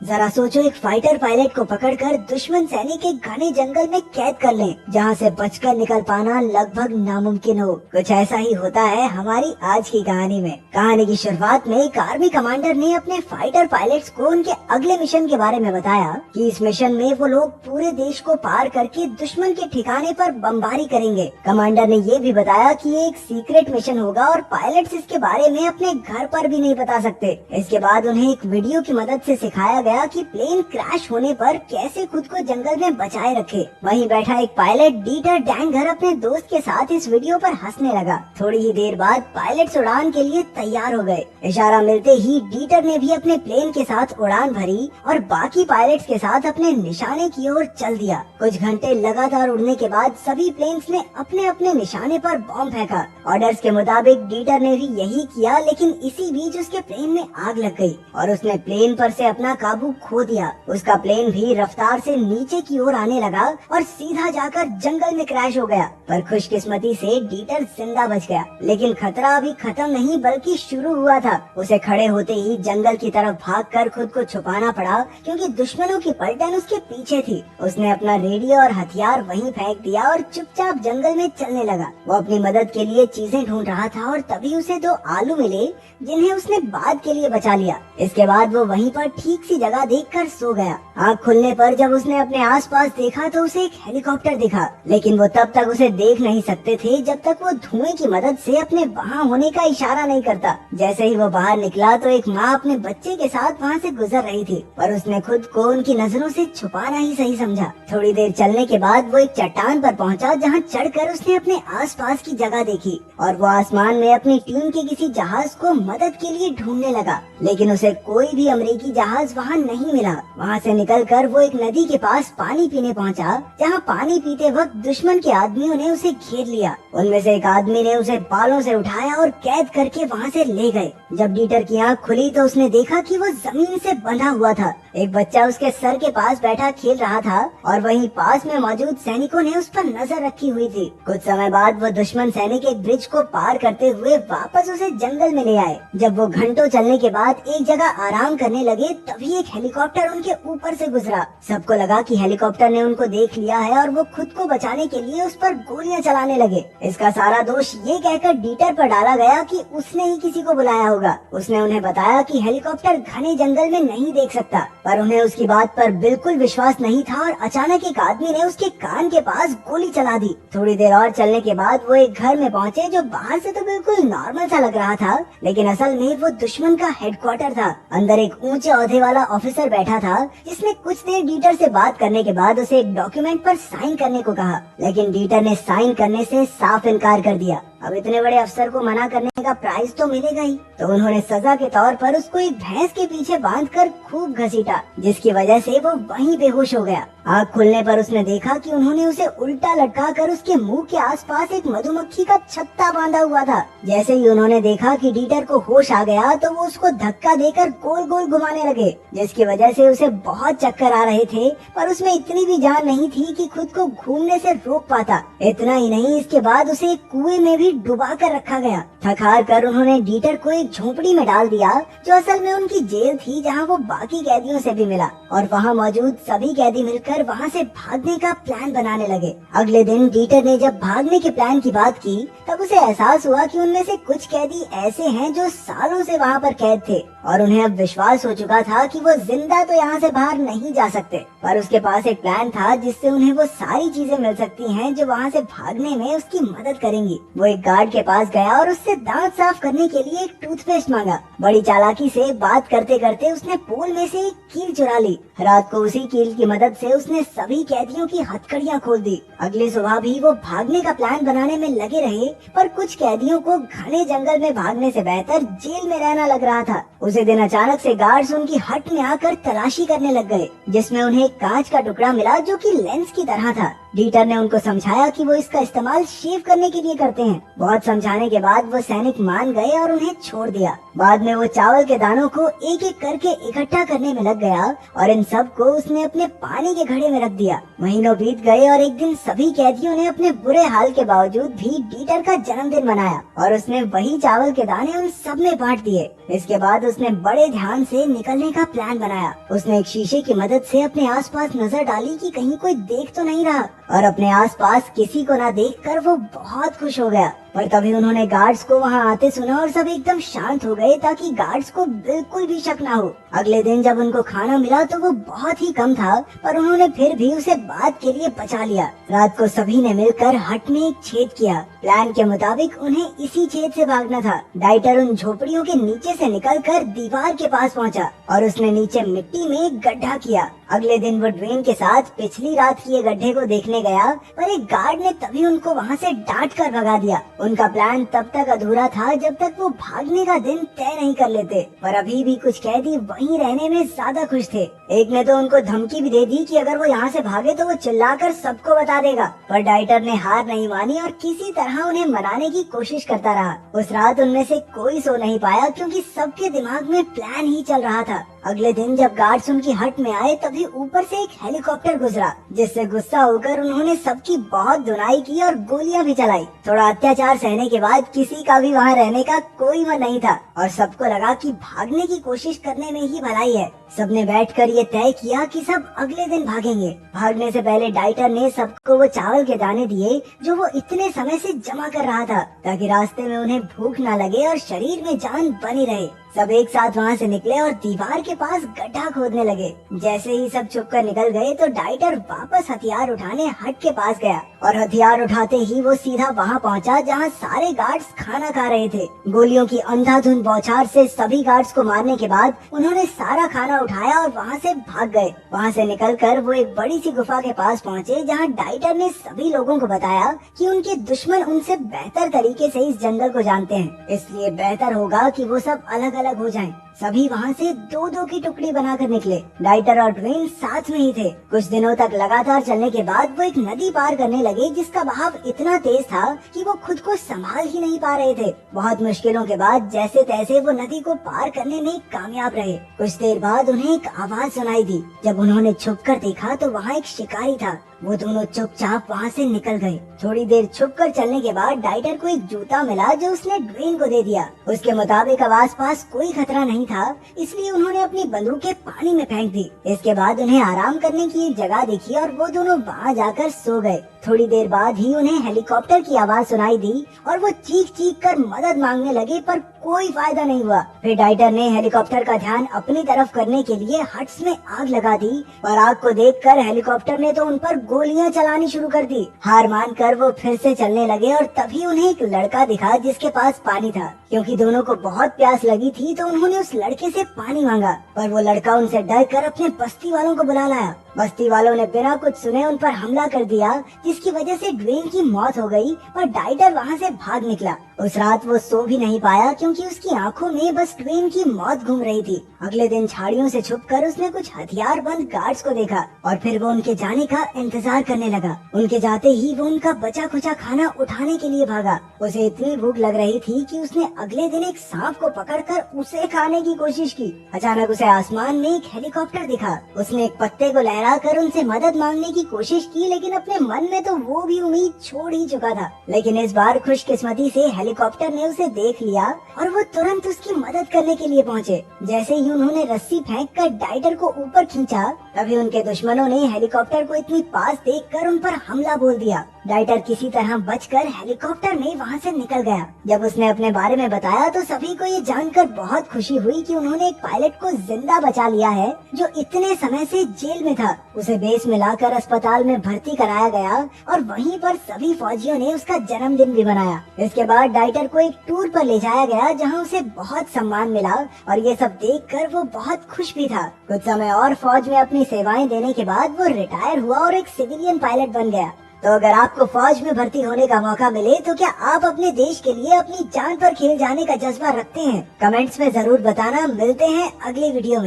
जरा सोचो, एक फाइटर पायलट को पकड़कर दुश्मन सैनिक एक घने जंगल में कैद कर लें, जहां से बचकर निकल पाना लगभग नामुमकिन हो। कुछ ऐसा ही होता है हमारी आज की कहानी में। कहानी की शुरुआत में एक आर्मी कमांडर ने अपने फाइटर पायलट्स को उनके अगले मिशन के बारे में बताया कि इस मिशन में वो लोग पूरे देश को पार करके दुश्मन के ठिकाने पर बमबारी करेंगे। कमांडर ने ये भी बताया कि ये एक सीक्रेट मिशन होगा और पायलट्स इसके बारे में अपने घर पर भी नहीं बता सकते। इसके बाद उन्हें एक वीडियो की मदद से सिखाया गया कि प्लेन क्रैश होने पर कैसे खुद को जंगल में बचाए रखे। वहीं बैठा एक पायलट डीटर डैंगर अपने दोस्त के साथ इस वीडियो पर हंसने लगा। थोड़ी ही देर बाद पायलट्स उड़ान के लिए तैयार हो गए। इशारा मिलते ही डीटर ने भी अपने प्लेन के साथ उड़ान भरी और बाकी पायलट्स के साथ अपने निशाने की ओर चल दिया। कुछ घंटे लगातार उड़ने के बाद सभी प्लेन्स ने अपने अपने निशाने पर बॉम्ब फेंका। ऑर्डर्स के मुताबिक डीटर ने भी यही किया, लेकिन इसी बीच उसके प्लेन में आग लग गई और उसने प्लेन पर से अपना काबू खो दिया। उसका प्लेन भी रफ्तार से नीचे की ओर आने लगा और सीधा जाकर जंगल में क्रैश हो गया। पर खुशकिस्मती से डीटर जिंदा बच गया। लेकिन खतरा अभी खत्म नहीं बल्कि शुरू हुआ था। उसे खड़े होते ही जंगल की तरफ भागकर खुद को छुपाना पड़ा, क्योंकि दुश्मनों की पलटन उसके पीछे थी। उसने अपना रेडियो और हथियार वहीं फेंक दिया और चुपचाप जंगल में चलने लगा। वो अपनी मदद के लिए चीजें ढूंढ रहा था और तभी उसे 2 आलू मिले, जिन्हें उसने बाद के लिए बचा लिया। इसके बाद वो वहीं पर ठीक सी जगह देखकर सो गया। आँख खुलने पर जब उसने अपने आसपास देखा तो उसे एक हेलीकॉप्टर दिखा, लेकिन वो तब तक उसे देख नहीं सकते थे जब तक वो धुएं की मदद से अपने वहाँ होने का इशारा नहीं करता। जैसे ही वो बाहर निकला तो एक माँ अपने बच्चे के साथ वहाँ से गुजर रही थी, पर उसने खुद को उनकी नजरों से छुपाना ही सही समझा। थोड़ी देर चलने के बाद वो एक चट्टान पर पहुँचा, जहाँ चढ़कर उसने अपने आसपास की जगह देखी और वो आसमान में अपनी टीम के किसी जहाज को मदद के लिए ढूंढने लगा। लेकिन उसे कोई भी अमेरिकी जहाज वहाँ नहीं मिला। वहाँ से निकलकर वो एक नदी के पास पानी पीने पहुँचा, जहाँ पानी पीते वक्त दुश्मन के आदमियों ने उसे घेर लिया। उनमें से एक आदमी ने उसे बालों से उठाया और कैद करके वहाँ से ले गए। जब डीटर की आँख खुली तो उसने देखा कि वो जमीन से बंधा हुआ था। एक बच्चा उसके सर के पास बैठा खेल रहा था और वहीं पास में मौजूद सैनिकों ने उस पर नजर रखी हुई थी। कुछ समय बाद वो दुश्मन सैनिक एक ब्रिज को पार करते हुए वापस उसे जंगल में ले आए। जब वो घंटों चलने के बाद एक जगह आराम करने लगे, तभी एक हेलीकॉप्टर उनके ऊपर से गुजरा। सबको लगा कि हेलीकॉप्टर ने उनको देख लिया है और वो खुद को बचाने के लिए उस पर गोलियां चलाने लगे। इसका सारा दोष ये कहकर डीटर पर डाला गया कि उसने ही किसी को बुलाया होगा। उसने उन्हें बताया कि हेलीकॉप्टर घने जंगल में नहीं देख सकता, पर उन्हें उसकी बात पर बिल्कुल विश्वास नहीं था और अचानक एक आदमी ने उसके कान के पास गोली चला दी। थोड़ी देर और चलने के बाद वो एक घर में पहुँचे, जो बाहर से तो बिल्कुल नॉर्मल सा लग रहा था, लेकिन असल में वो दुश्मन का हेडक्वार्टर था। अंदर एक ऊंचे ओहदे वाला ऑफिसर बैठा था, जिसने कुछ देर डीटर से बात करने के बाद उसे एक डॉक्यूमेंट पर साइन करने को कहा, लेकिन डीटर ने साइन करने से साफ इनकार कर दिया। अब इतने बड़े अफसर को मना करने का प्राइज तो मिलेगा ही, तो उन्होंने सजा के तौर पर उसको एक भैंस के पीछे बांधकर खूब घसीटा, जिसकी वजह से वो वहीं बेहोश हो गया। आँख खुलने पर उसने देखा कि उन्होंने उसे उल्टा लटका कर उसके मुंह के आसपास एक मधुमक्खी का छत्ता बांधा हुआ था। जैसे ही उन्होंने देखा कि डीटर को होश आ गया तो वो उसको धक्का देकर गोल गोल घुमाने लगे, जिसकी वजह से उसे बहुत चक्कर आ रहे थे, पर उसमें इतनी भी जान नहीं थी कि खुद को घूमने से रोक पाता। इतना ही नहीं, इसके बाद उसे एक कुएं में भी डुबा कर रखा गया। थक हार कर उन्होंने डीटर को एक झोपड़ी में डाल दिया, जो असल में उनकी जेल थी, जहां वो बाकी कैदियों से भी मिला और वहां मौजूद सभी कैदी मिलकर वहां से भागने का प्लान बनाने लगे। अगले दिन डीटर ने जब भागने के प्लान की बात की, तब उसे एहसास हुआ कि उनमें से कुछ कैदी ऐसे हैं जो सालों से वहां पर कैद थे और उन्हें अब विश्वास हो चुका था कि वो जिंदा तो यहाँ से बाहर नहीं जा सकते, पर उसके पास एक प्लान था जिससे उन्हें वो सारी चीजें मिल सकती हैं जो वहाँ से भागने में उसकी मदद करेंगी। वो एक गार्ड के पास गया और उससे दांत साफ करने के लिए एक टूथपेस्ट मांगा। बड़ी चालाकी से बात करते करते उसने पोल में से एक कील चुरा ली। रात को उसी कील की मदद से उसने सभी कैदियों की हथकड़ियाँ खोल दी। अगली सुबह भी वो भागने का प्लान बनाने में लगे रहे, पर कुछ कैदियों को घने जंगल में भागने से बेहतर जेल में रहना लग रहा था। उसी दिन अचानक से गार्ड्स उनकी हट में आकर तलाशी करने लग गए, जिसमें उन्हें एक कांच का टुकड़ा मिला जो कि लेंस की तरह था। डीटर ने उनको समझाया कि वो इसका इस्तेमाल शेव करने के लिए करते हैं। बहुत समझाने के बाद वो सैनिक मान गए और उन्हें छोड़ दिया। बाद में वो चावल के दानों को एक एक करके इकट्ठा करने में लग गया और इन सब को उसने अपने पानी के घड़े में रख दिया। महीनों बीत गए और एक दिन सभी कैदियों ने अपने बुरे हाल के बावजूद भी डीटर का जन्मदिन मनाया और उसने वही चावल के दाने उन सब में बांट दिए। इसके बाद उसने बड़े ध्यान से निकलने का प्लान बनाया। उसने एक शीशे की मदद से अपने आसपास नजर डाली कि कहीं कोई देख तो नहीं रहा, और अपने आसपास किसी को न देखकर वो बहुत खुश हो गया। पर तभी उन्होंने गार्ड्स को वहां आते सुना और सब एकदम शांत हो गए ताकि गार्ड्स को बिल्कुल भी शक न हो। अगले दिन जब उनको खाना मिला तो वो बहुत ही कम था, पर उन्होंने फिर भी उसे बाद के लिए बचा लिया। रात को सभी ने मिलकर हट में एक छेद किया। प्लान के मुताबिक उन्हें इसी छेद से भागना था। डाइटर उन झोपड़ियों के नीचे से निकलकर दीवार के पास पहुंचा और उसने नीचे मिट्टी में एक गड्ढा किया। अगले दिन वो ड्वेन के साथ पिछली रात किए गड्ढे को देखने गया, पर एक गार्ड ने तभी उनको वहां से डांट कर भगा दिया। उनका प्लान तब तक अधूरा था जब तक वो भागने का दिन तय नहीं कर लेते, पर अभी भी कुछ कैदी वहीं रहने में ज्यादा खुश थे। एक ने तो उनको धमकी भी दे दी कि अगर वो यहाँ से भागे तो वो चिल्लाकर सबको बता देगा, पर डाइटर ने हार नहीं मानी और किसी तरह उन्हें मनाने की कोशिश करता रहा। उस रात उनमें से कोई सो नहीं पाया क्योंकि सबके दिमाग में प्लान ही चल रहा था। अगले दिन जब गार्ड्स उनकी हट में आए तभी ऊपर से एक हेलीकॉप्टर गुजरा, जिससे गुस्सा होकर उन्होंने सबकी बहुत धुनाई की और गोलियां भी चलाई। थोड़ा अत्याचार सहने के बाद किसी का भी वहां रहने का कोई मन नहीं था और सबको लगा कि भागने की कोशिश करने में ही भलाई है। सबने बैठकर ये तय किया कि सब अगले दिन भागेंगे। भागने से पहले डाइटर ने सबको वो चावल के दाने दिए जो वो इतने समय से जमा कर रहा था, ताकि रास्ते में उन्हें भूख न लगे और शरीर में जान बनी रहे। सब एक साथ वहाँ से निकले और दीवार के पास गड्ढा खोदने लगे। जैसे ही सब छुपकर निकल गए तो डाइटर वापस हथियार उठाने हट के पास गया और हथियार उठाते ही वो सीधा वहाँ पहुँचा जहाँ सारे गार्ड्स खाना खा रहे थे। गोलियों की अंधाधुंध बौछार से सभी गार्ड्स को मारने के बाद उन्होंने सारा खाना उठाया और वहाँ से भाग गए। वहाँ से निकलकर वो एक बड़ी सी गुफा के पास पहुँचे जहाँ डाइटर ने सभी लोगों को बताया कि उनके दुश्मन उनसे बेहतर तरीके से इस जंगल को जानते हैं, इसलिए बेहतर होगा कि वो सब अलग अलग हो जाएं। सभी वहाँ से दो दो की टुकड़ी बनाकर निकले। डाइटर और ड्वेन साथ में ही थे। कुछ दिनों तक लगातार चलने के बाद वो एक नदी पार करने लगे जिसका बहाव इतना तेज था कि वो खुद को संभाल ही नहीं पा रहे थे। बहुत मुश्किलों के बाद जैसे तैसे वो नदी को पार करने में कामयाब रहे। कुछ देर बाद उन्हें एक आवाज सुनाई दी। जब उन्होंने छुपकर देखा तो वहाँ एक शिकारी था। वो दोनों चुपचाप वहाँ से निकल गए। थोड़ी देर छुपकर चलने के बाद डाइटर को एक जूता मिला जो उसने ड्वेन को दे दिया। उसके मुताबिक अब आसपास कोई खतरा नहीं था, इसलिए उन्होंने अपनी बंदूकें पानी में फेंक दी। इसके बाद उन्हें आराम करने की एक जगह दिखी और वो दोनों वहाँ जाकर सो गए। थोड़ी देर बाद ही उन्हें हेलीकॉप्टर की आवाज सुनाई दी और वो चीख चीख कर मदद मांगने लगे, पर कोई फायदा नहीं हुआ। फिर डाइटर ने हेलीकॉप्टर का ध्यान अपनी तरफ करने के लिए हट्स में आग लगा दी और आग को देखकर हेलीकॉप्टर ने तो उन पर गोलियां चलानी शुरू कर दी। हार मानकर वो फिर से चलने लगे और तभी उन्हें एक लड़का दिखा जिसके पास पानी था। क्योंकि दोनों को बहुत प्यास लगी थी तो उन्होंने उस लड़के से पानी मांगा, पर वो लड़का उनसे डर कर अपने बस्ती वालों को बुला लाया। बस्ती वालों ने बिना कुछ सुने उन पर हमला कर दिया, जिसकी वजह से ड्वेन की मौत हो गई और डाइटर वहाँ से भाग निकला। उस रात वो सो भी नहीं पाया क्योंकि उसकी आंखों में बस ड्वेन की मौत घूम रही थी। अगले दिन झाड़ियों से छुपकर उसने कुछ हथियार बंद गार्ड्स को देखा और फिर वो उनके जाने का इंतजार करने लगा। उनके जाते ही वो उनका बचा खुचा खाना उठाने के लिए भागा। उसे इतनी भूख लग रही थी कि उसने अगले दिन एक सांप को पकड़कर उसे खाने की कोशिश की। अचानक उसे आसमान में एक हेलीकॉप्टर दिखा। उसने एक पत्ते को लहराकर उनसे मदद मांगने की कोशिश की, लेकिन अपने मन में तो वो भी उम्मीद छोड़ ही चुका था। लेकिन इस बार खुशकिस्मती से हेलीकॉप्टर ने उसे देख लिया और वो तुरंत उसकी मदद करने के लिए पहुँचे। जैसे ही उन्होंने रस्सी फेंककर डाइटर को ऊपर खींचा, तभी उनके दुश्मनों ने हेलीकॉप्टर को इतनी पास देखकर उन पर हमला बोल दिया। डाइटर किसी तरह बचकर हेलीकॉप्टर में वहाँ से निकल गया। जब उसने अपने बारे में बताया तो सभी को ये जानकर बहुत खुशी हुई कि उन्होंने एक पायलट को जिंदा बचा लिया है जो इतने समय से जेल में था। उसे बेस में लाकर अस्पताल में भर्ती कराया गया और वहीं पर सभी फौजियों ने उसका जन्मदिन भी मनाया। इसके बाद डाइटर को एक टूर पर ले जाया गया जहाँ उसे बहुत सम्मान मिला और ये सब देखकर वो बहुत खुश भी था। कुछ समय और फौज में अपनी सेवाएं देने के बाद वो रिटायर हुआ और एक सिविलियन पायलट बन गया। तो अगर आपको फौज में भर्ती होने का मौका मिले तो क्या आप अपने देश के लिए अपनी जान पर खेल जाने का जज्बा रखते हैं? कमेंट्स में जरूर बताना। मिलते हैं अगली वीडियो में।